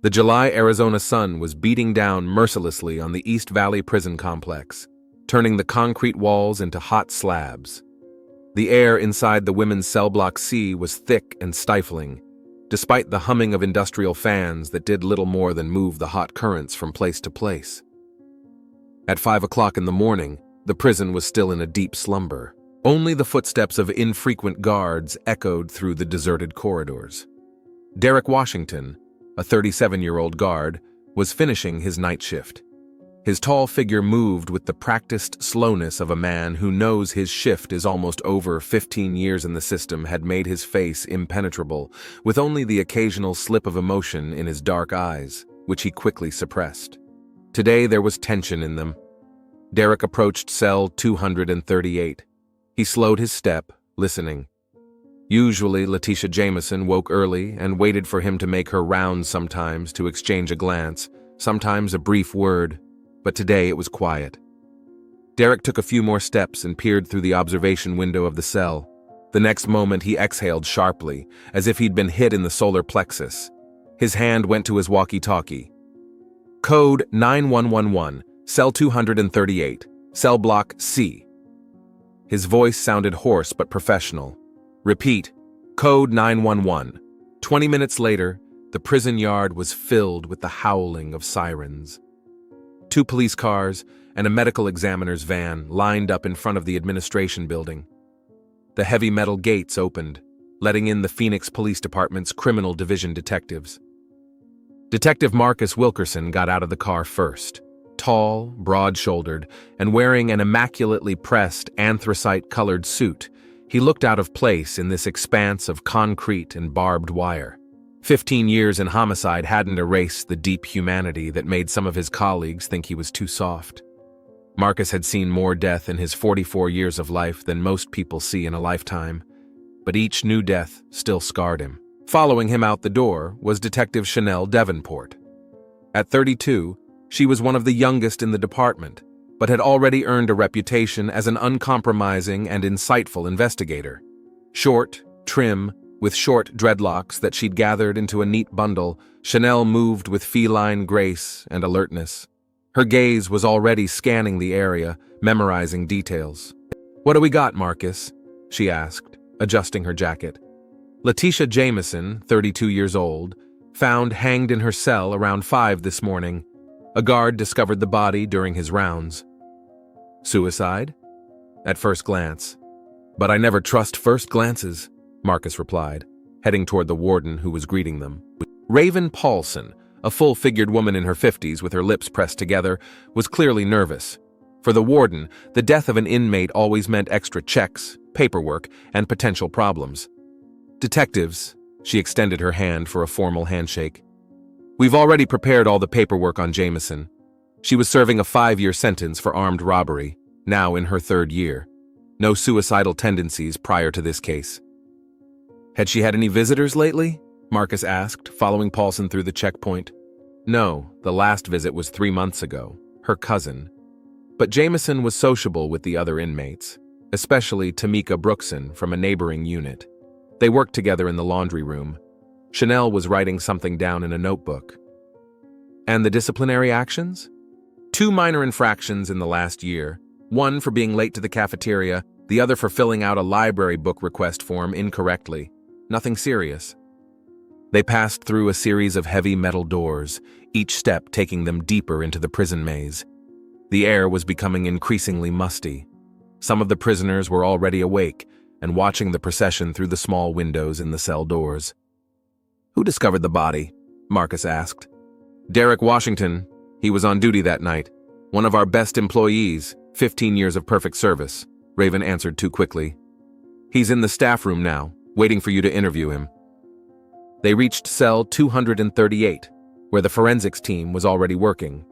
The July Arizona sun was beating down mercilessly on the East Valley prison complex, turning the concrete walls into hot slabs. The air inside the women's cell block C was thick and stifling, despite the humming of industrial fans that did little more than move the hot currents from place to place. At 5 o'clock in the morning, the prison was still in a deep slumber. Only the footsteps of infrequent guards echoed through the deserted corridors. Derek Washington, a 37-year-old guard, was finishing his night shift. His tall figure moved with the practiced slowness of a man who knows his shift is almost over. 15 years in the system had made his face impenetrable, with only the occasional slip of emotion in his dark eyes, which he quickly suppressed. Today there was tension in them. Derek approached cell 238. He slowed his step, listening. Usually, Letitia Jameson woke early and waited for him to make her rounds, sometimes to exchange a glance, sometimes a brief word, but today it was quiet. Derek took a few more steps and peered through the observation window of the cell. The next moment he exhaled sharply, as if he'd been hit in the solar plexus. His hand went to his walkie-talkie. Code 9111, cell 238, cell block C. His voice sounded hoarse but professional. Repeat, code 911. 20 minutes later, the prison yard was filled with the howling of sirens. 2 police cars and a medical examiner's van lined up in front of the administration building. The heavy metal gates opened, letting in the Phoenix Police Department's criminal division detectives. Detective Marcus Wilkerson got out of the car first. Tall, broad-shouldered, and wearing an immaculately pressed anthracite-colored suit, he looked out of place in this expanse of concrete and barbed wire. 15 years in homicide hadn't erased the deep humanity that made some of his colleagues think he was too soft. Marcus had seen more death in his 44 years of life than most people see in a lifetime, but each new death still scarred him. Following him out the door was Detective Chanel Davenport. At 32, she was one of the youngest in the department, but had already earned a reputation as an uncompromising and insightful investigator. Short, trim, with short dreadlocks that she'd gathered into a neat bundle, Chanel moved with feline grace and alertness. Her gaze was already scanning the area, memorizing details. "What do we got, Marcus?" she asked, adjusting her jacket. Letitia Jameson, 32 years old, found hanged in her cell around 5 this morning. A guard discovered the body during his rounds. "Suicide?" "At first glance. But I never trust first glances," Marcus replied, heading toward the warden who was greeting them. Raven Paulson, a full-figured woman in her 50s with her lips pressed together, was clearly nervous. For the warden, the death of an inmate always meant extra checks, paperwork, and potential problems. "Detectives," she extended her hand for a formal handshake. "We've already prepared all the paperwork on Jameson. She was serving a 5-year sentence for armed robbery, now in her 3rd year. No suicidal tendencies prior to this case." "Had she had any visitors lately?" Marcus asked, following Paulson through the checkpoint. "No, the last visit was 3 months ago, her cousin. But Jameson was sociable with the other inmates, especially Tamika Brookson from a neighboring unit. They worked together in the laundry room. Chanel was writing something down in a notebook." "And the disciplinary actions?" 2 minor infractions in the last year, one for being late to the cafeteria, the other for filling out a library book request form incorrectly. Nothing serious. They passed through a series of heavy metal doors, each step taking them deeper into the prison maze. The air was becoming increasingly musty. Some of the prisoners were already awake and watching the procession through the small windows in the cell doors. "Who discovered the body?" Marcus asked. "Derek Washington. He was on duty that night. One of our best employees, 15 years of perfect service," Raven answered too quickly. "He's in the staff room now, waiting for you to interview him." They reached cell 238, where the forensics team was already working.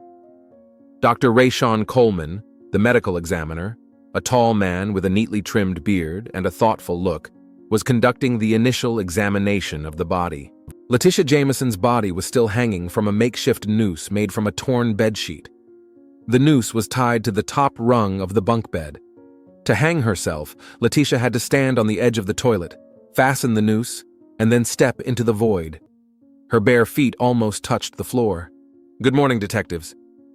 Dr. Rayshawn Coleman, the medical examiner, a tall man with a neatly trimmed beard and a thoughtful look, was conducting the initial examination of the body. Letitia Jameson's body was still hanging from a makeshift noose made from a torn bedsheet. The noose was tied to the top rung of the bunk bed. To hang herself, Letitia had to stand on the edge of the toilet, fasten the noose, and then step into the void. Her bare feet almost touched the floor. "Good morning, detectives."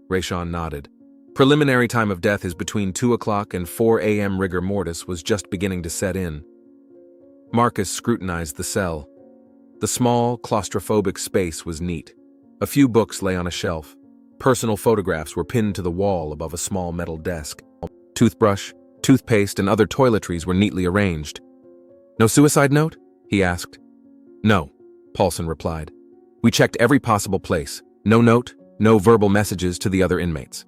Rayshawn nodded. Preliminary time of death is between 2 o'clock and 4 a.m. Rigor mortis was just beginning to set in. Marcus scrutinized the cell. The small, claustrophobic space was neat. A few books lay on a shelf. Personal photographs were pinned to the wall above a small metal desk. Toothbrush, toothpaste, and other toiletries were neatly arranged. "No suicide note?" he asked. "No," Paulson replied. "We checked every possible place. No note, no verbal messages to the other inmates."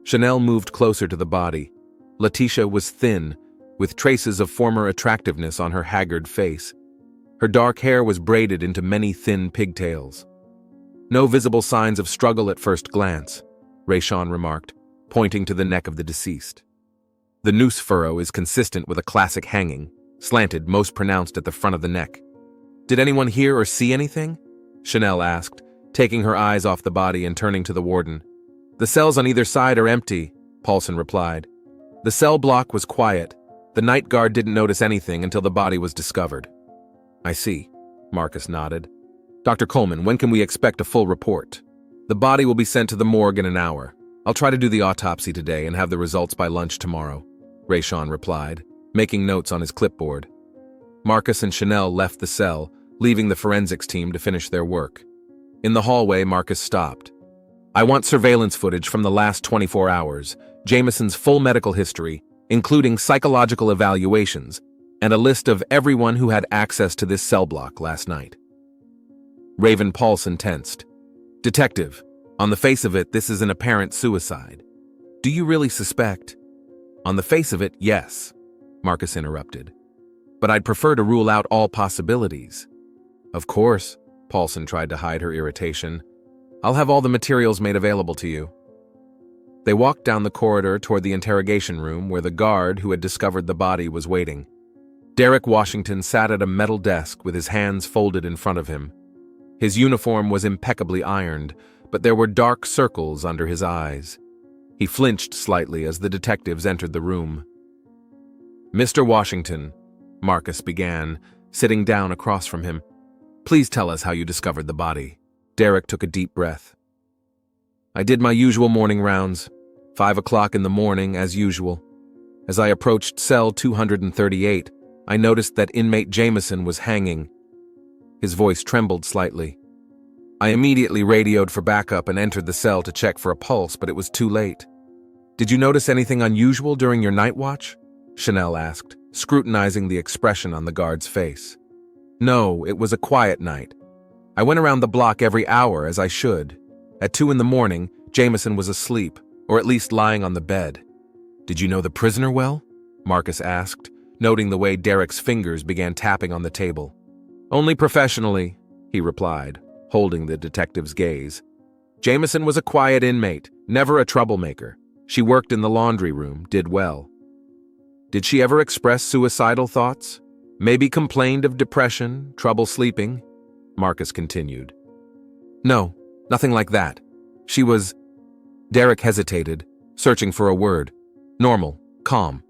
Chanel moved closer to the body. Letitia was thin, with traces of former attractiveness on her haggard face. Her dark hair was braided into many thin pigtails. "No visible signs of struggle at first glance," Rayshawn remarked, pointing to the neck of the deceased. "The noose furrow is consistent with a classic hanging, slanted, most pronounced at the front of the neck." "Did anyone hear or see anything?" Chanel asked, taking her eyes off the body and turning to the warden. "The cells on either side are empty," Paulson replied. "The cell block was quiet. The night guard didn't notice anything until the body was discovered." "I see," Marcus nodded. "Dr. Coleman, when can we expect a full report?" "The body will be sent to the morgue in an hour. I'll try to do the autopsy today and have the results by lunch tomorrow," Rayshawn replied, making notes on his clipboard. Marcus and Chanel left the cell, leaving the forensics team to finish their work. In the hallway, Marcus stopped. "I want surveillance footage from the last 24 hours, Jameson's full medical history, including psychological evaluations, and a list of everyone who had access to this cell block last night." Raven Paulson tensed. "Detective, on the face of it, this is an apparent suicide. Do you really suspect?" "On the face of it, yes," Marcus interrupted. "But I'd prefer to rule out all possibilities." "Of course," Paulson tried to hide her irritation. "I'll have all the materials made available to you." They walked down the corridor toward the interrogation room where the guard who had discovered the body was waiting. Derek Washington sat at a metal desk with his hands folded in front of him. His uniform was impeccably ironed, but there were dark circles under his eyes. He flinched slightly as the detectives entered the room. "Mr. Washington," Marcus began, sitting down across from him, "please tell us how you discovered the body." Derek took a deep breath. "I did my usual morning rounds, 5 o'clock in the morning as usual. As I approached cell 238, I noticed that inmate Jameson was hanging." His voice trembled slightly. "I immediately radioed for backup and entered the cell to check for a pulse, but it was too late." "Did you notice anything unusual during your night watch?" Chanel asked, scrutinizing the expression on the guard's face. "No, it was a quiet night. I went around the block every hour as I should. At 2 in the morning, Jameson was asleep, or at least lying on the bed." "Did you know the prisoner well?" Marcus asked, noting the way Derek's fingers began tapping on the table. "Only professionally," he replied, holding the detective's gaze. "Jameson was a quiet inmate, never a troublemaker. She worked in the laundry room, did well." "Did she ever express suicidal thoughts? Maybe complained of depression, trouble sleeping?" Marcus continued. "No, nothing like that. She was—" Derek hesitated, searching for a word. "Normal, calm."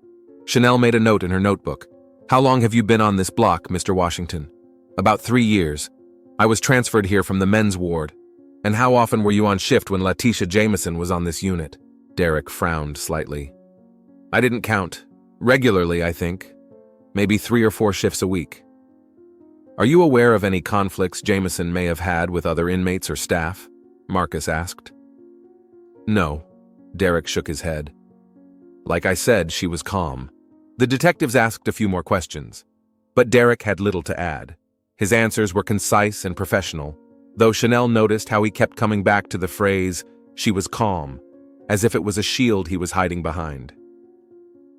Chanel made a note in her notebook. "How long have you been on this block, Mr. Washington?" "About 3 years. I was transferred here from the men's ward." "And how often were you on shift when Letitia Jameson was on this unit?" Derek frowned slightly. "I didn't count. Regularly, I think. Maybe 3 or 4 shifts a week." "Are you aware of any conflicts Jameson may have had with other inmates or staff?" Marcus asked. "No," Derek shook his head. "Like I said, she was calm." The detectives asked a few more questions, but Derek had little to add. His answers were concise and professional, though Chanel noticed how he kept coming back to the phrase, "she was calm," as if it was a shield he was hiding behind.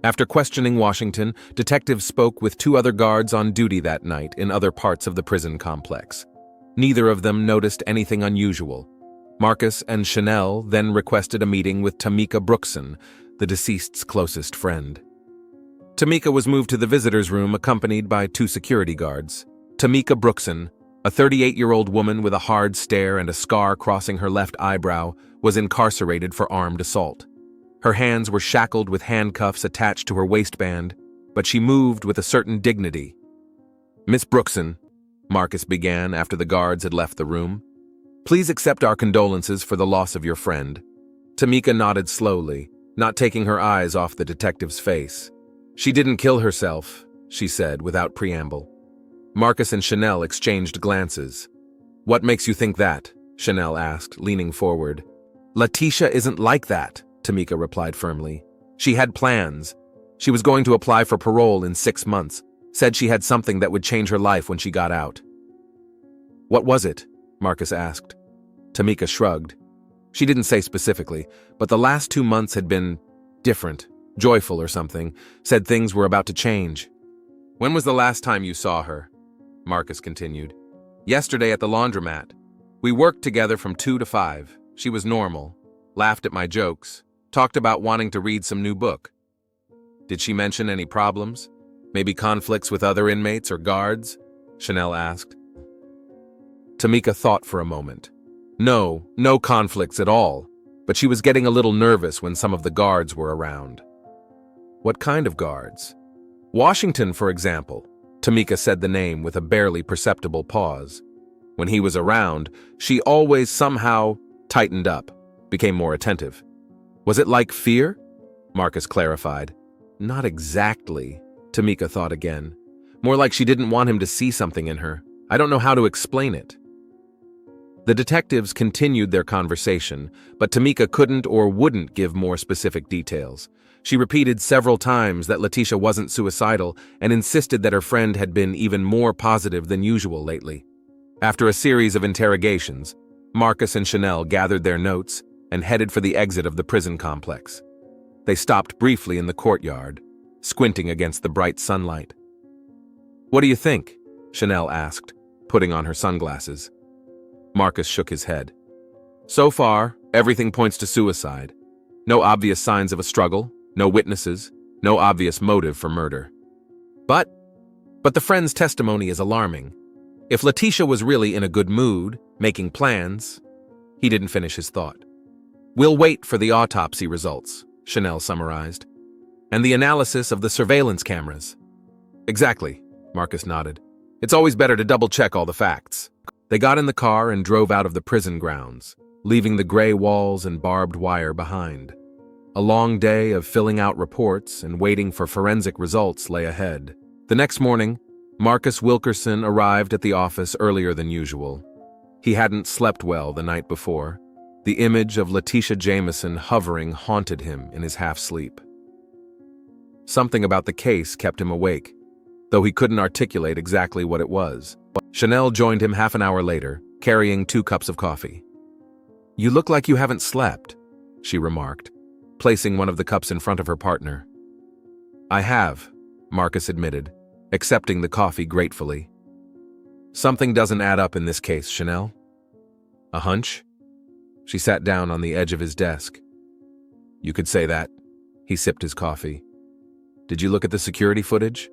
After questioning Washington, detectives spoke with 2 other guards on duty that night in other parts of the prison complex. Neither of them noticed anything unusual. Marcus and Chanel then requested a meeting with Tamika Brookson, the deceased's closest friend. Tamika was moved to the visitor's room accompanied by 2 security guards. Tamika Brookson, a 38-year-old woman with a hard stare and a scar crossing her left eyebrow, was incarcerated for armed assault. Her hands were shackled with handcuffs attached to her waistband, but she moved with a certain dignity. "Miss Brookson," Marcus began after the guards had left the room. "Please accept our condolences for the loss of your friend." Tamika nodded slowly, not taking her eyes off the detective's face. "She didn't kill herself," she said without preamble. Marcus and Chanel exchanged glances. "What makes you think that?" Chanel asked, leaning forward. "Letitia isn't like that," Tamika replied firmly. "She had plans. She was going to apply for parole in 6 months, said she had something that would change her life when she got out." "What was it?" Marcus asked. Tamika shrugged. She didn't say specifically, but the last 2 months had been different, joyful or something, said things were about to change. "When was the last time you saw her?" Marcus continued. "Yesterday at the laundromat. We worked together from 2 to 5. She was normal, laughed at my jokes, talked about wanting to read some new book." "Did she mention any problems? Maybe conflicts with other inmates or guards?" Chanel asked. Tamika thought for a moment. No conflicts at all, but she was getting a little nervous when some of the guards were around. "What kind of guards?" "Washington, for example." Tamika said the name with a barely perceptible pause. When he was around, she always somehow tightened up, became more attentive. "Was it like fear?" Marcus clarified. "Not exactly," Tamika thought again. "More like she didn't want him to see something in her. I don't know how to explain it." The detectives continued their conversation, but Tamika couldn't or wouldn't give more specific details. She repeated several times that Letitia wasn't suicidal and insisted that her friend had been even more positive than usual lately. After a series of interrogations, Marcus and Chanel gathered their notes and headed for the exit of the prison complex. They stopped briefly in the courtyard, squinting against the bright sunlight. "What do you think?" Chanel asked, putting on her sunglasses. Marcus shook his head. "So far, everything points to suicide. No obvious signs of a struggle, no witnesses, no obvious motive for murder. But the friend's testimony is alarming. If Letitia was really in a good mood, making plans..." He didn't finish his thought. "We'll wait for the autopsy results," Chanel summarized. "And the analysis of the surveillance cameras." "Exactly," Marcus nodded. "It's always better to double-check all the facts." They got in the car and drove out of the prison grounds, leaving the gray walls and barbed wire behind. A long day of filling out reports and waiting for forensic results lay ahead. The next morning, Marcus Wilkerson arrived at the office earlier than usual. He hadn't slept well the night before. The image of Letitia Jameson hovering haunted him in his half-sleep. Something about the case kept him awake, though he couldn't articulate exactly what it was. Chanel joined him half an hour later, carrying 2 cups of coffee. "You look like you haven't slept," she remarked, placing one of the cups in front of her partner. "I have," Marcus admitted, accepting the coffee gratefully. "Something doesn't add up in this case, Chanel." "A hunch?" She sat down on the edge of his desk. "You could say that." He sipped his coffee. "Did you look at the security footage?"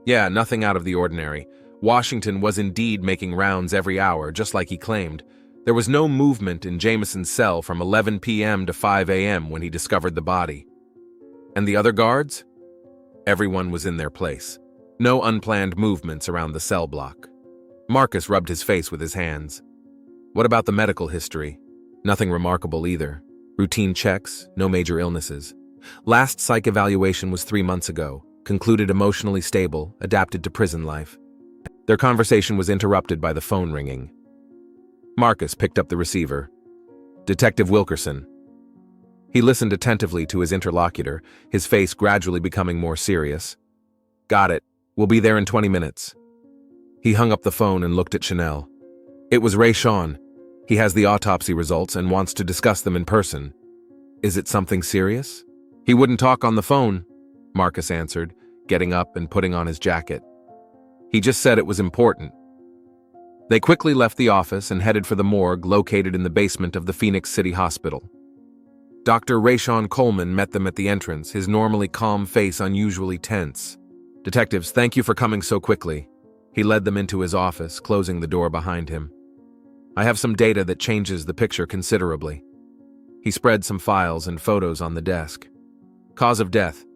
"Yeah, nothing out of the ordinary. Washington was indeed making rounds every hour, just like he claimed. There was no movement in Jameson's cell from 11 p.m. to 5 a.m. when he discovered the body. And the other guards? Everyone was in their place. No unplanned movements around the cell block." Marcus rubbed his face with his hands. "What about the medical history?" "Nothing remarkable either. Routine checks, no major illnesses. Last psych evaluation was 3 months ago, concluded emotionally stable, adapted to prison life." Their conversation was interrupted by the phone ringing. Marcus picked up the receiver. "Detective Wilkerson." He listened attentively to his interlocutor, his face gradually becoming more serious. "Got it. We'll be there in 20 minutes. He hung up the phone and looked at Chanel. "It was Ray Sean. He has the autopsy results and wants to discuss them in person." "Is it something serious?" "He wouldn't talk on the phone," Marcus answered, getting up and putting on his jacket. "He just said it was important." They quickly left the office and headed for the morgue located in the basement of the Phoenix City Hospital. Dr. Rayshawn Coleman met them at the entrance, his normally calm face unusually tense. "Detectives, thank you for coming so quickly." He led them into his office, closing the door behind him. "I have some data that changes the picture considerably." He spread some files and photos on the desk. "Cause of death: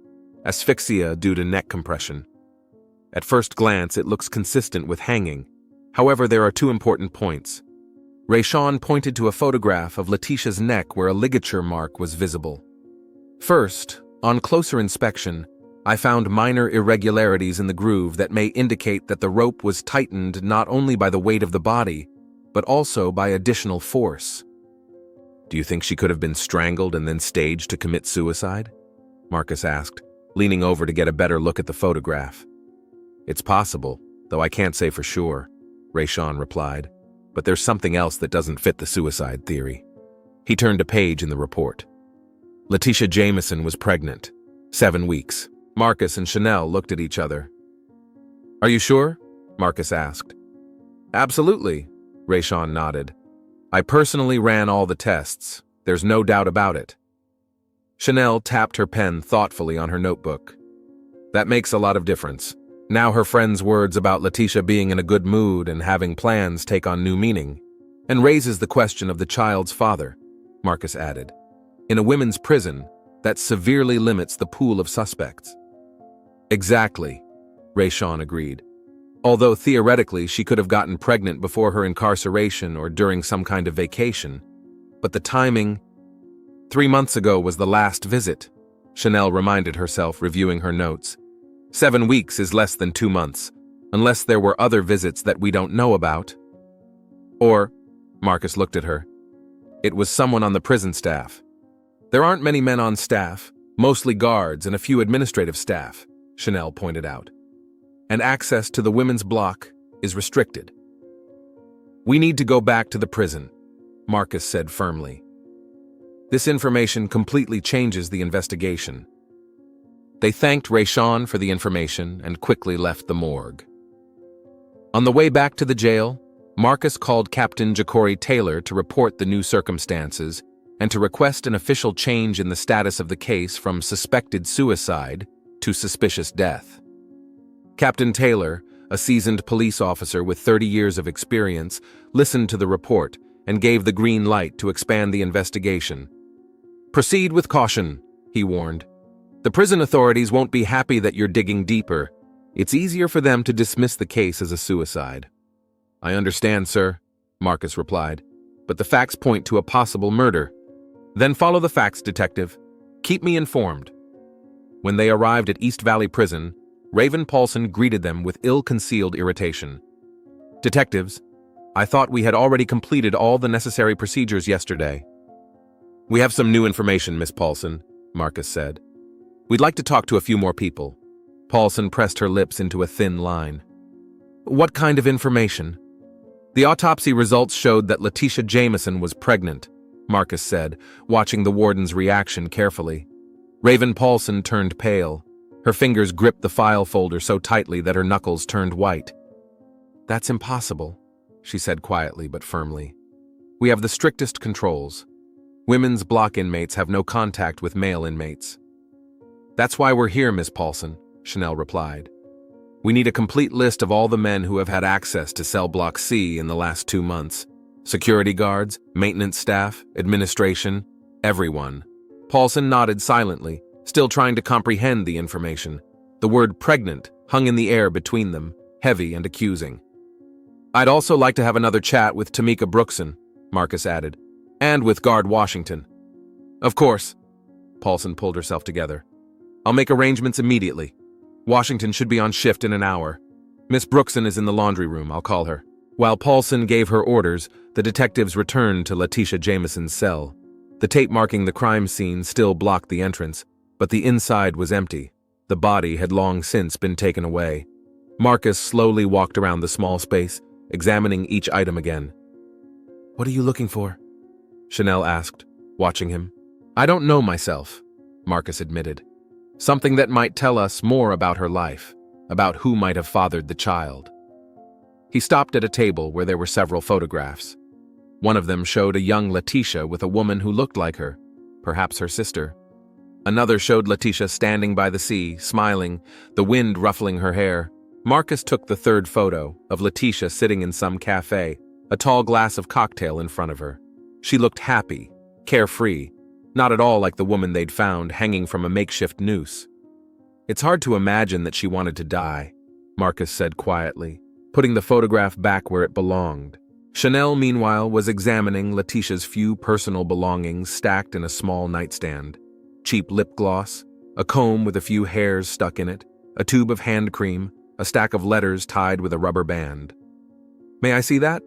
asphyxia due to neck compression. At first glance, it looks consistent with hanging, However, there are two important points. Rayshawn pointed to a photograph of Letitia's neck where a ligature mark was visible. First, on closer inspection, I found minor irregularities in the groove that may indicate that the rope was tightened not only by the weight of the body, but also by additional force. Do you think she could have been strangled and then staged to commit suicide? Marcus asked, leaning over to get a better look at the photograph. It's possible, though I can't say for sure, Rayshawn replied. But there's something else that doesn't fit the suicide theory. He turned a page in the report. Letitia Jameson was pregnant. 7 weeks. Marcus and Chanel looked at each other. Are you sure? Marcus asked. Absolutely, Rayshawn nodded. I personally ran all the tests. There's no doubt about it. Chanel tapped her pen thoughtfully on her notebook. That makes a lot of difference. Now her friend's words about Letitia being in a good mood and having plans take on new meaning, and raises the question of the child's father, Marcus added. In a women's prison, that severely limits the pool of suspects. Exactly, Rayshawn agreed. Although theoretically she could have gotten pregnant before her incarceration or during some kind of vacation. But the timing… 3 months ago was the last visit, Chanel reminded herself, reviewing her notes. 7 weeks is less than 2 months, unless there were other visits that we don't know about. Or, Marcus looked at her, it was someone on the prison staff. There aren't many men on staff, mostly guards and a few administrative staff, Chanel pointed out. And access to the women's block is restricted. We need to go back to the prison, Marcus said firmly. This information completely changes the investigation. They thanked Rayshawn for the information and quickly left the morgue. On the way back to the jail, Marcus called Captain Ja'Cory Taylor to report the new circumstances and to request an official change in the status of the case from suspected suicide to suspicious death. Captain Taylor, a seasoned police officer with 30 years of experience, listened to the report and gave the green light to expand the investigation. Proceed with caution, he warned. The prison authorities won't be happy that you're digging deeper. It's easier for them to dismiss the case as a suicide. I understand, sir, Marcus replied, but the facts point to a possible murder. Then follow the facts, detective. Keep me informed. When they arrived at East Valley Prison, Raven Paulson greeted them with ill-concealed irritation. Detectives, I thought we had already completed all the necessary procedures yesterday. We have some new information, Miss Paulson, Marcus said. We'd like to talk to a few more people. Paulson pressed her lips into a thin line. What kind of information? The autopsy results showed that Letitia Jameson was pregnant, Marcus said, watching the warden's reaction carefully. Raven Paulson turned pale. Her fingers gripped the file folder so tightly that her knuckles turned white. That's impossible, she said quietly but firmly. We have the strictest controls. Women's block inmates have no contact with male inmates. That's why we're here, Miss Paulson, Chanel replied. We need a complete list of all the men who have had access to Cell Block C in the last 2 months. Security guards, maintenance staff, administration, everyone. Paulson nodded silently, still trying to comprehend the information. The word pregnant hung in the air between them, heavy and accusing. I'd also like to have another chat with Tamika Brookson, Marcus added, and with Guard Washington. Of course, Paulson pulled herself together. I'll make arrangements immediately. Washington should be on shift in an hour. Miss Brookson is in the laundry room, I'll call her. While Paulson gave her orders, the detectives returned to Letitia Jameson's cell. The tape marking the crime scene still blocked the entrance, but the inside was empty. The body had long since been taken away. Marcus slowly walked around the small space, examining each item again. What are you looking for? Chanel asked, watching him. I don't know myself, Marcus admitted. Something that might tell us more about her life, about who might have fathered the child. He stopped at a table where there were several photographs. One of them showed a young Letitia with a woman who looked like her, perhaps her sister. Another showed Letitia standing by the sea, smiling, the wind ruffling her hair. Marcus took the third photo of Letitia sitting in some cafe, a tall glass of cocktail in front of her. She looked happy, carefree, not at all like the woman they'd found hanging from a makeshift noose. It's hard to imagine that she wanted to die, Marcus said quietly. putting the photograph back where it belonged. Chanel, meanwhile, was examining Letitia's few personal belongings stacked in a small nightstand. Cheap lip gloss, a comb with a few hairs stuck in it, a tube of hand cream, a stack of letters tied with a rubber band. "May I see that?"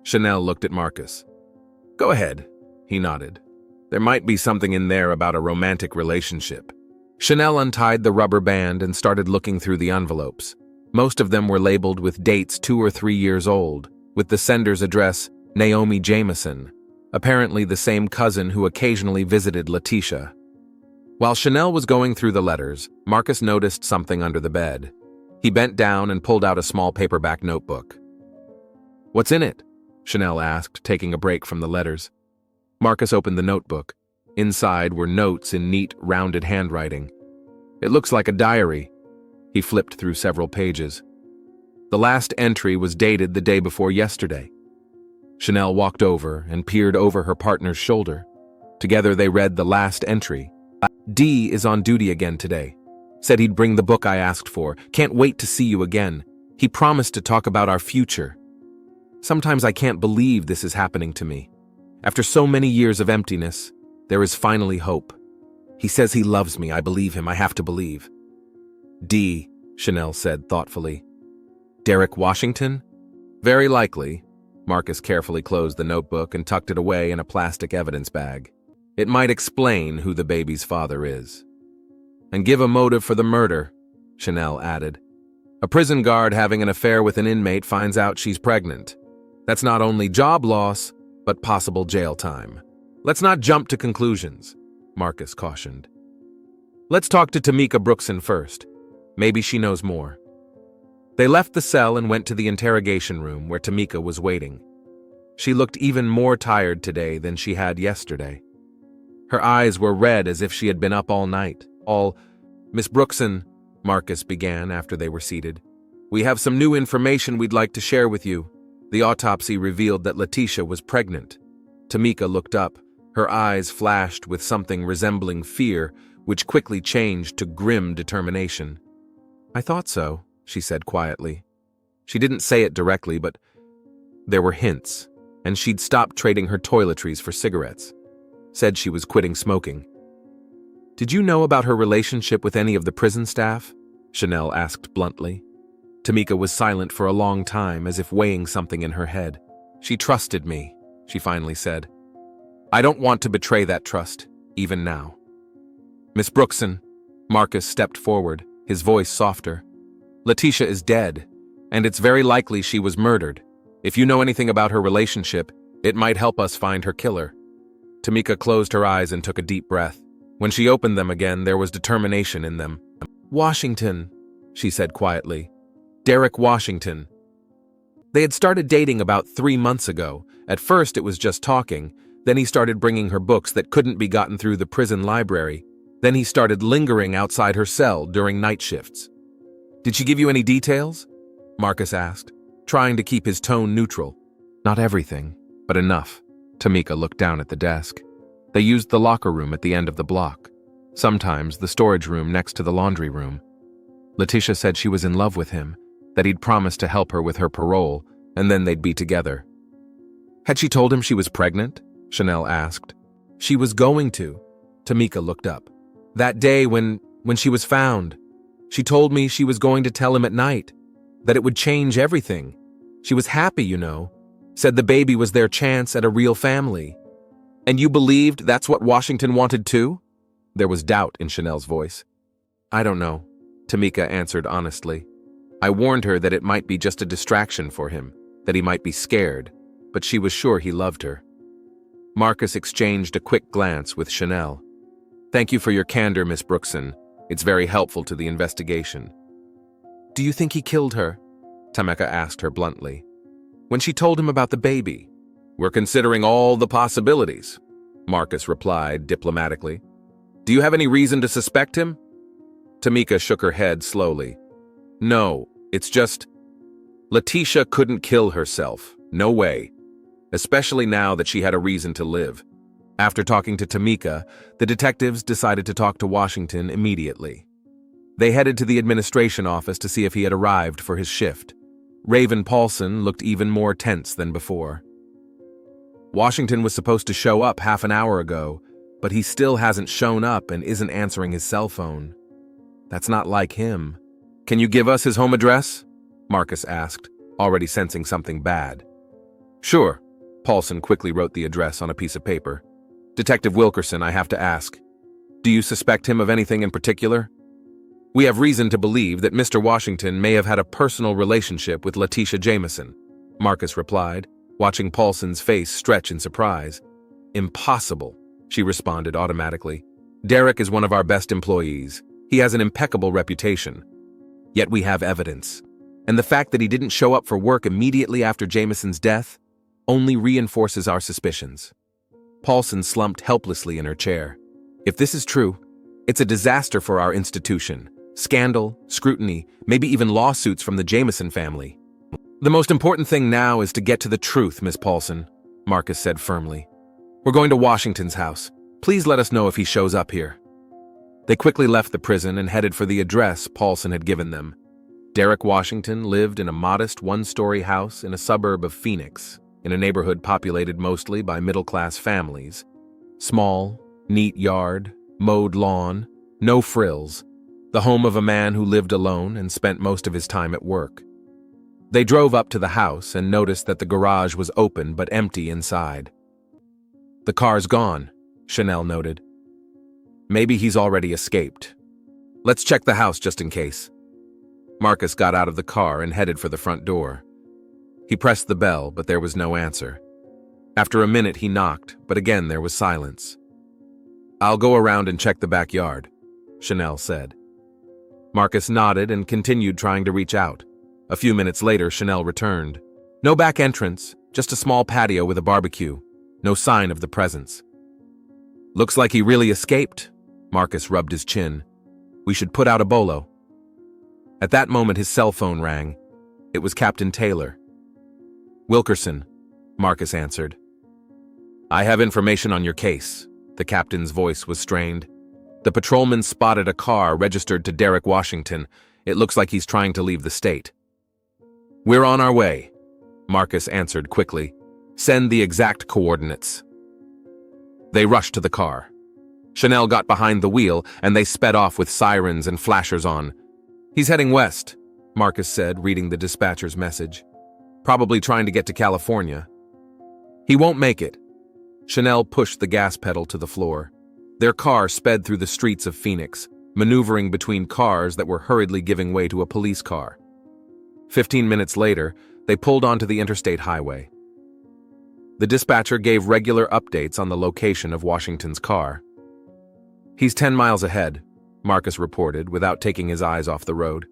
Chanel looked at Marcus. "Go ahead," he nodded. "There might be something in there about a romantic relationship." Chanel untied the rubber band and started looking through the envelopes. Most of them were labeled with dates 2 or 3 years old, with the sender's address, Naomi Jameson, apparently the same cousin who occasionally visited Letitia. While Chanel was going through the letters, Marcus noticed something under the bed. He bent down and pulled out a small paperback notebook. "What's in it?" Chanel asked, taking a break from the letters. Marcus opened the notebook. Inside were notes in neat, rounded handwriting. "It looks like a diary." He flipped through several pages. The last entry was dated the day before yesterday. Chanel walked over and peered over her partner's shoulder. Together they read the last entry. "D is on duty again today. Said he'd bring the book I asked for. Can't wait to see you again. He promised to talk about our future. Sometimes I can't believe this is happening to me. After so many years of emptiness, there is finally hope. He says he loves me. I believe him. I have to believe." "D," Chanel said thoughtfully. "Derek Washington?" "Very likely." Marcus carefully closed the notebook and tucked it away in a plastic evidence bag. "It might explain who the baby's father is." "And give a motive for the murder," Chanel added. "A prison guard having an affair with an inmate finds out she's pregnant. That's not only job loss, but possible jail time. Let's not jump to conclusions," Marcus cautioned. "Let's talk to Tamika Brookson first. Maybe she knows more." They left the cell and went to the interrogation room where Tamika was waiting. She looked even more tired today than she had yesterday. Her eyes were red as if she had been up all night. "Miss Brookson," Marcus began after they were seated, "we have some new information we'd like to share with you. The autopsy revealed that Letitia was pregnant." Tamika looked up. Her eyes flashed with something resembling fear, which quickly changed to grim determination. "I thought so," she said quietly. She didn't say it directly, but there were hints, and she'd stopped trading her toiletries for cigarettes. Said she was quitting smoking. "Did you know about her relationship with any of the prison staff?" Chanel asked bluntly. Tamika was silent for a long time, as if weighing something in her head. "She trusted me," she finally said. "I don't want to betray that trust, even now." "Miss Brookson," Marcus stepped forward, his voice softer. "Letitia is dead, and it's very likely she was murdered. If you know anything about her relationship, it might help us find her killer." Tamika closed her eyes and took a deep breath. When she opened them again, there was determination in them. "Washington," she said quietly. "Derek Washington." They had started dating about 3 months ago. At first it was just talking, then he started bringing her books that couldn't be gotten through the prison library. Then he started lingering outside her cell during night shifts. "Did she give you any details?" Marcus asked, trying to keep his tone neutral. "Not everything, but enough." Tamika looked down at the desk. They used the locker room at the end of the block. Sometimes the storage room next to the laundry room. Letitia said she was in love with him, that he'd promised to help her with her parole, and then they'd be together. "Had she told him she was pregnant?" Chanel asked. "She was going to." Tamika looked up. "That day when she was found. She told me she was going to tell him at night, that it would change everything. She was happy, you know. Said the baby was their chance at a real family." "And you believed that's what Washington wanted too?" There was doubt in Chanel's voice. "I don't know," Tamika answered honestly. "I warned her that it might be just a distraction for him, that he might be scared, but she was sure he loved her." Marcus exchanged a quick glance with Chanel. "Thank you for your candor, Miss Brookson. It's very helpful to the investigation." "Do you think he killed her?" Tamika asked her bluntly. "When she told him about the baby." "We're considering all the possibilities," Marcus replied diplomatically. "Do you have any reason to suspect him?" Tamika shook her head slowly. "No, it's just... Letitia couldn't kill herself. No way. Especially now that she had a reason to live." After talking to Tamika, the detectives decided to talk to Washington immediately. They headed to the administration office to see if he had arrived for his shift. Raven Paulson looked even more tense than before. Washington was supposed to show up half an hour ago, but he still hasn't shown up and isn't answering his cell phone. That's not like him. Can you give us his home address? Marcus asked, already sensing something bad. Sure. Paulson quickly wrote the address on a piece of paper. Detective Wilkerson, I have to ask. Do you suspect him of anything in particular? We have reason to believe that Mr. Washington may have had a personal relationship with Letitia Jameson, Marcus replied, watching Paulson's face stretch in surprise. Impossible, she responded automatically. Derek is one of our best employees. He has an impeccable reputation. Yet we have evidence. And the fact that he didn't show up for work immediately after Jameson's death only reinforces our suspicions. Paulson slumped helplessly in her chair. If this is true, it's a disaster for our institution. Scandal, scrutiny, maybe even lawsuits from the Jameson family. The most important thing now is to get to the truth, Miss Paulson, Marcus said firmly. We're going to Washington's house. Please let us know if he shows up here. They quickly left the prison and headed for the address Paulson had given them. Derek Washington lived in a modest one-story house in a suburb of Phoenix, in a neighborhood populated mostly by middle-class families. Small, neat yard, mowed lawn, no frills, the home of a man who lived alone and spent most of his time at work. They drove up to the house and noticed that the garage was open but empty inside. The car's gone, Chanel noted. Maybe he's already escaped. Let's check the house just in case. Marcus got out of the car and headed for the front door. He pressed the bell, but there was no answer. After a minute, he knocked, but again there was silence. I'll go around and check the backyard, Chanel said. Marcus nodded and continued trying to reach out. A few minutes later, Chanel returned. No back entrance, just a small patio with a barbecue. No sign of the presence. Looks like he really escaped, Marcus rubbed his chin. We should put out a bolo. At that moment, his cell phone rang. It was Captain Taylor. Wilkerson, Marcus answered. I have information on your case. The captain's voice was strained. The patrolman spotted a car registered to Derek Washington. It looks like he's trying to leave the state. We're on our way, Marcus answered quickly. Send the exact coordinates. They rushed to the car. Chanel got behind the wheel, and they sped off with sirens and flashers on. He's heading west, Marcus said, reading the dispatcher's message. Probably trying to get to California. He won't make it. Chanel pushed the gas pedal to the floor. Their car sped through the streets of Phoenix, maneuvering between cars that were hurriedly giving way to a police car. 15 minutes later, they pulled onto the interstate highway. The dispatcher gave regular updates on the location of Washington's car. He's 10 miles ahead, Marcus reported without taking his eyes off the road.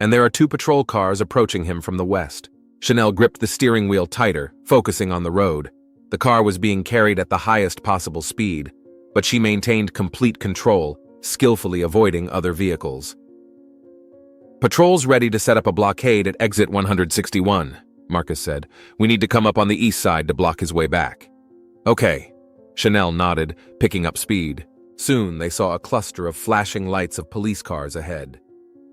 And there are 2 patrol cars approaching him from the west. Chanel gripped the steering wheel tighter, focusing on the road. The car was being carried at the highest possible speed, but she maintained complete control, skillfully avoiding other vehicles. Patrol's ready to set up a blockade at exit 161, Marcus said. We need to come up on the east side to block his way back. Okay, Chanel nodded, picking up speed. Soon they saw a cluster of flashing lights of police cars ahead.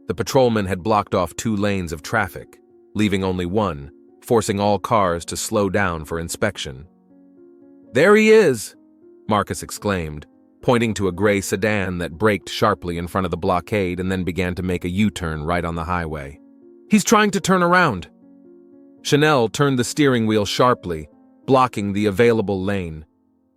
The patrolman had blocked off 2 lanes of traffic, leaving only one, forcing all cars to slow down for inspection. There he is, Marcus exclaimed, pointing to a gray sedan that braked sharply in front of the blockade and then began to make a U-turn right on the highway. He's trying to turn around. Chanel turned the steering wheel sharply, blocking the available lane.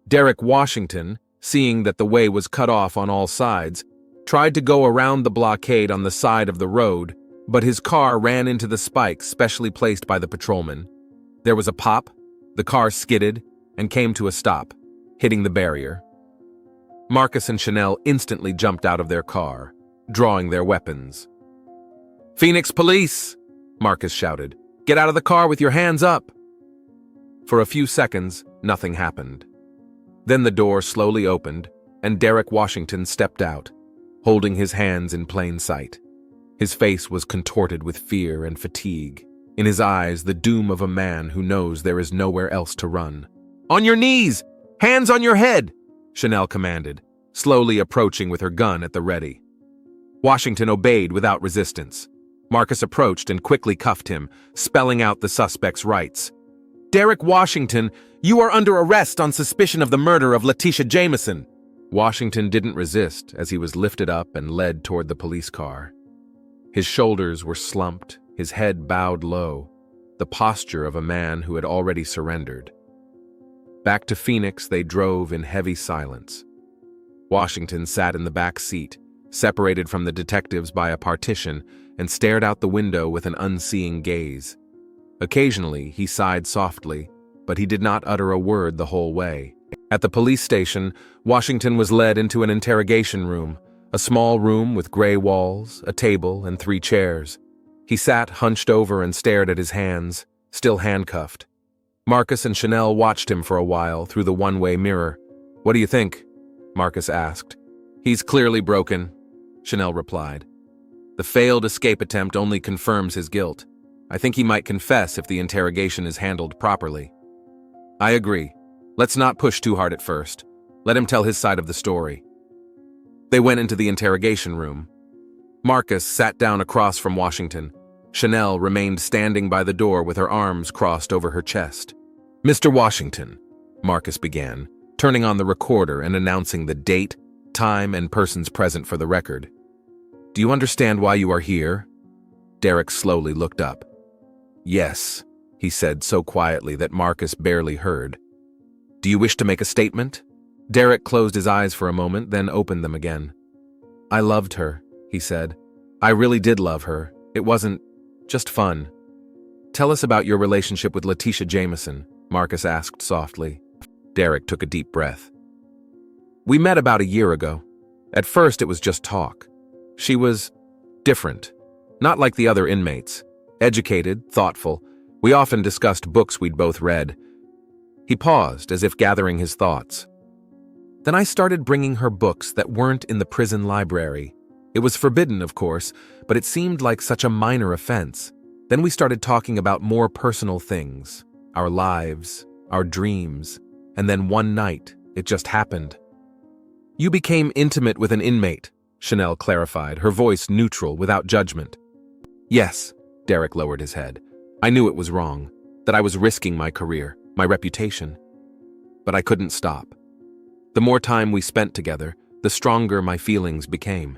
Derek Washington, seeing that the way was cut off on all sides, tried to go around the blockade on the side of the road, but his car ran into the spikes specially placed by the patrolman. There was a pop, the car skidded, and came to a stop, hitting the barrier. Marcus and Chanel instantly jumped out of their car, drawing their weapons. "Phoenix Police!" Marcus shouted. "Get out of the car with your hands up!" For a few seconds, nothing happened. Then the door slowly opened, and Derek Washington stepped out, holding his hands in plain sight. His face was contorted with fear and fatigue. In his eyes, the doom of a man who knows there is nowhere else to run. "On your knees! Hands on your head!" Chanel commanded, slowly approaching with her gun at the ready. Washington obeyed without resistance. Marcus approached and quickly cuffed him, spelling out the suspect's rights. "Derek Washington, you are under arrest on suspicion of the murder of Letitia Jameson." Washington didn't resist as he was lifted up and led toward the police car. His shoulders were slumped, his head bowed low, the posture of a man who had already surrendered. Back to Phoenix they drove in heavy silence. Washington sat in the back seat, separated from the detectives by a partition, and stared out the window with an unseeing gaze. Occasionally, he sighed softly, but he did not utter a word the whole way. At the police station, Washington was led into an interrogation room, a small room with gray walls, a table, and 3 chairs. He sat hunched over and stared at his hands, still handcuffed. Marcus and Chanel watched him for a while through the one-way mirror. "What do you think?" Marcus asked. "He's clearly broken," Chanel replied. "The failed escape attempt only confirms his guilt. I think he might confess if the interrogation is handled properly." "I agree. Let's not push too hard at first. Let him tell his side of the story." They went into the interrogation room. Marcus sat down across from Washington. Chanel remained standing by the door with her arms crossed over her chest. "Mr. Washington," Marcus began, turning on the recorder and announcing the date, time, and persons present for the record. "Do you understand why you are here?" Derek slowly looked up. "Yes," he said so quietly that Marcus barely heard. "Do you wish to make a statement?" Derek closed his eyes for a moment, then opened them again. "I loved her," he said. "I really did love her. It wasn't just fun." "Tell us about your relationship with Letitia Jameson," Marcus asked softly. Derek took a deep breath. "We met about a year ago. At first it was just talk. She was different, not like the other inmates. Educated, thoughtful. We often discussed books we'd both read." He paused, as if gathering his thoughts. "Then I started bringing her books that weren't in the prison library. It was forbidden, of course, but it seemed like such a minor offense. Then we started talking about more personal things, our lives, our dreams, and then one night, it just happened." "You became intimate with an inmate," Chanel clarified, her voice neutral, without judgment. "Yes," Derek lowered his head. "I knew it was wrong, that I was risking my career, my reputation. But I couldn't stop. The more time we spent together, the stronger my feelings became."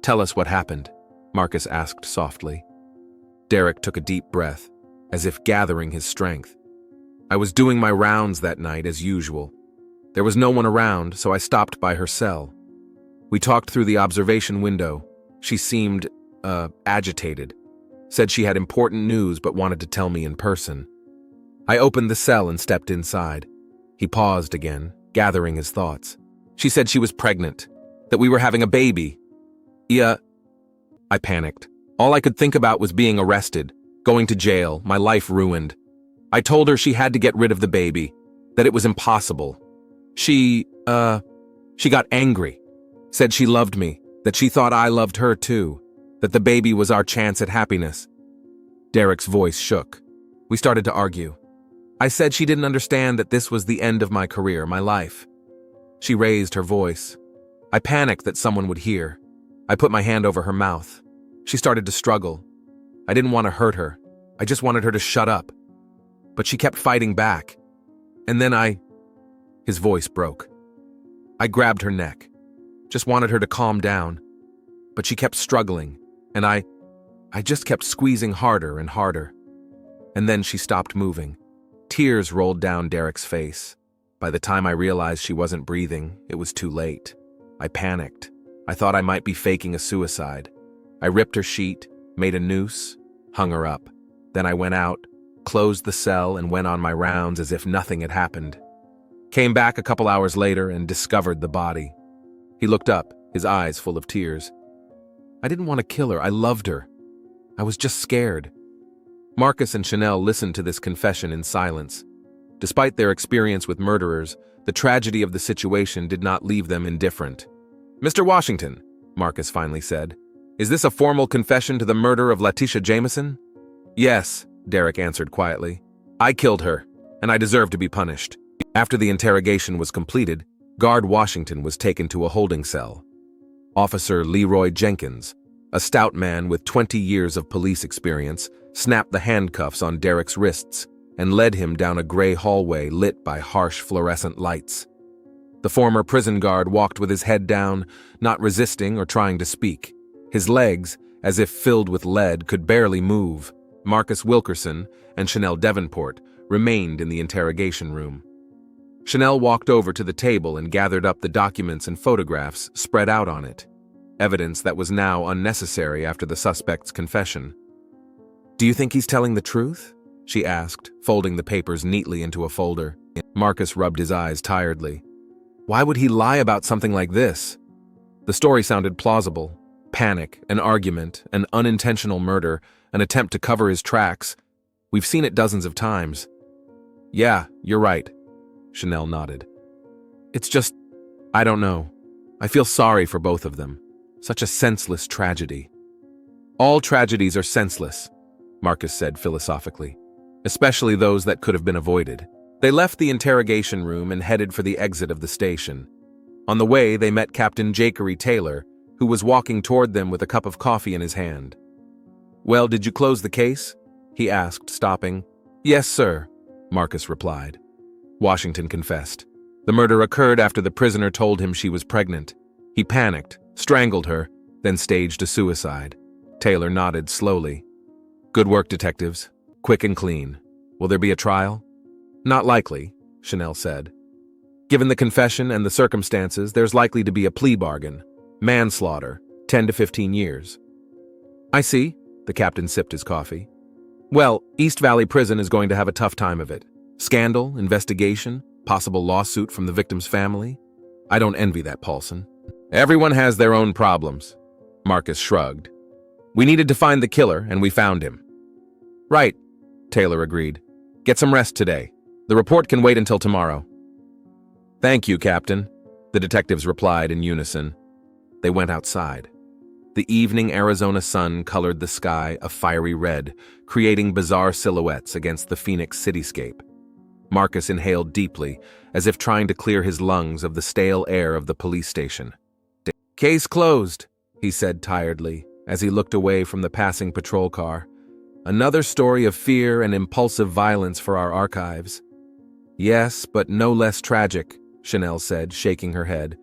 "Tell us what happened," Marcus asked softly. Derek took a deep breath, as if gathering his strength. "I was doing my rounds that night as usual. There was no one around, so I stopped by her cell. We talked through the observation window. She seemed, agitated. Said she had important news but wanted to tell me in person. I opened the cell and stepped inside." He paused again, gathering his thoughts. "She said she was pregnant, that we were having a baby. Yeah." I panicked. All I could think about was being arrested, going to jail, my life ruined. I told her she had to get rid of the baby, that it was impossible. She got angry, said she loved me, that she thought I loved her too, that the baby was our chance at happiness." Derek's voice shook. We started to argue. I said she didn't understand that this was the end of my career, my life. She raised her voice. I panicked that someone would hear. I put my hand over her mouth. She started to struggle. I didn't want to hurt her. I just wanted her to shut up. But she kept fighting back. And then His voice broke. I grabbed her neck. Just wanted her to calm down. But she kept struggling, and I just kept squeezing harder and harder. And then she stopped moving. Tears rolled down Derek's face. By the time I realized she wasn't breathing, it was too late. I panicked. I thought I might be faking a suicide. I ripped her sheet, made a noose, hung her up. Then I went out, closed the cell, and went on my rounds as if nothing had happened. Came back a couple hours later and discovered the body. He looked up, his eyes full of tears. I didn't want to kill her. I loved her. I was just scared. Marcus and Chanel listened to this confession in silence. Despite their experience with murderers, the tragedy of the situation did not leave them indifferent. "Mr. Washington," Marcus finally said, "is this a formal confession to the murder of Letitia Jameson?" "Yes," Derek answered quietly. "I killed her, and I deserve to be punished." After the interrogation was completed, Guard Washington was taken to a holding cell. Officer Leroy Jenkins, A stout man with 20 years of police experience snapped the handcuffs on Derek's wrists and led him down a gray hallway lit by harsh fluorescent lights. The former prison guard walked with his head down, not resisting or trying to speak. His legs, as if filled with lead, could barely move. Marcus Wilkerson and Chanel Davenport remained in the interrogation room. Chanel walked over to the table and gathered up the documents and photographs spread out on it, evidence that was now unnecessary after the suspect's confession. "Do you think he's telling the truth?" she asked, folding the papers neatly into a folder. Marcus rubbed his eyes tiredly. Why would he lie about something like this? The story sounded plausible. Panic, an argument, an unintentional murder, an attempt to cover his tracks. We've seen it dozens of times. "Yeah, you're right," Chanel nodded. "It's just, I don't know. I feel sorry for both of them. Such a senseless tragedy." "All tragedies are senseless," Marcus said philosophically, "especially those that could have been avoided." They left the interrogation room and headed for the exit of the station. On the way, they met Captain Jakery Taylor, who was walking toward them with a cup of coffee in his hand. "Well, did you close the case?" he asked, stopping. "Yes, sir," Marcus replied. Washington confessed. The murder occurred after the prisoner told him she was pregnant. He panicked, strangled her, then staged a suicide. Taylor nodded slowly. "Good work, detectives. Quick and clean. Will there be a trial?" "Not likely," Chanel said. "Given the confession and the circumstances, there's likely to be a plea bargain. Manslaughter, 10 to 15 years. "I see," the captain sipped his coffee. "Well, East Valley Prison is going to have a tough time of it. Scandal, investigation, possible lawsuit from the victim's family. I don't envy that, Paulson." "Everyone has their own problems," Marcus shrugged. "We needed to find the killer, and we found him." "Right," Taylor agreed. "Get some rest today. The report can wait until tomorrow." "Thank you, Captain," the detectives replied in unison. They went outside. The evening Arizona sun colored the sky a fiery red, creating bizarre silhouettes against the Phoenix cityscape. Marcus inhaled deeply, as if trying to clear his lungs of the stale air of the police station. "Case closed," he said tiredly, as he looked away from the passing patrol car. "Another story of fear and impulsive violence for our archives." "Yes, but no less tragic," Chanel said, shaking her head.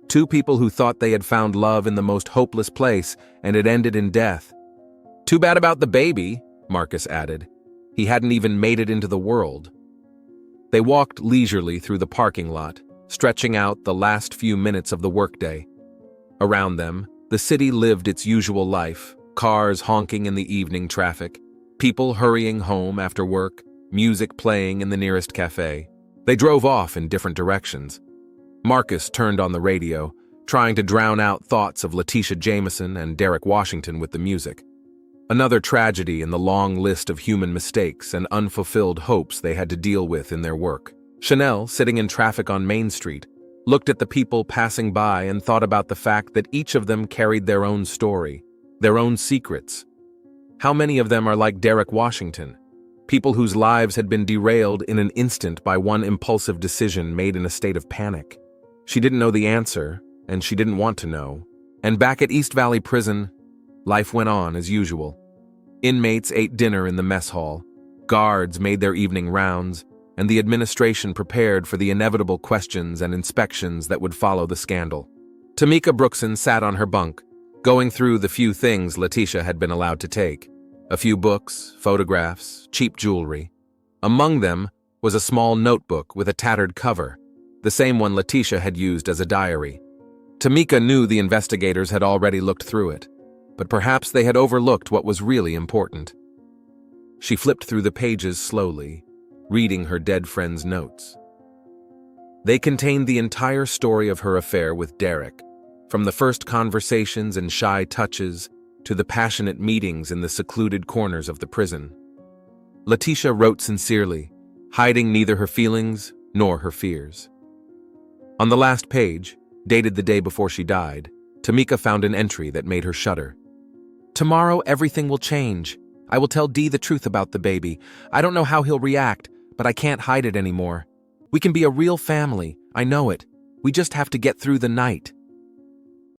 "Two people who thought they had found love in the most hopeless place, and it ended in death." "Too bad about the baby," Marcus added. "He hadn't even made it into the world." They walked leisurely through the parking lot, stretching out the last few minutes of the workday. Around them, the city lived its usual life, cars honking in the evening traffic, people hurrying home after work, music playing in the nearest cafe. They drove off in different directions. Marcus turned on the radio, trying to drown out thoughts of Letitia Jameson and Derek Washington with the music. Another tragedy in the long list of human mistakes and unfulfilled hopes they had to deal with in their work. Chanel, sitting in traffic on Main Street, looked at the people passing by and thought about the fact that each of them carried their own story, their own secrets. How many of them are like Derek Washington? People whose lives had been derailed in an instant by one impulsive decision made in a state of panic. She didn't know the answer, and she didn't want to know. And back at East Valley Prison, life went on as usual. Inmates ate dinner in the mess hall, guards made their evening rounds, and the administration prepared for the inevitable questions and inspections that would follow the scandal. Tamika Brookson sat on her bunk, going through the few things Letitia had been allowed to take. A few books, photographs, cheap jewelry. Among them was a small notebook with a tattered cover, the same one Letitia had used as a diary. Tamika knew the investigators had already looked through it, but perhaps they had overlooked what was really important. She flipped through the pages slowly, reading her dead friend's notes. They contained the entire story of her affair with Derek, from the first conversations and shy touches to the passionate meetings in the secluded corners of the prison. Letitia wrote sincerely, hiding neither her feelings nor her fears. On the last page, dated the day before she died, Tamika found an entry that made her shudder. "Tomorrow everything will change. I will tell Dee the truth about the baby. I don't know how he'll react, but I can't hide it anymore. We can be a real family, I know it. We just have to get through the night."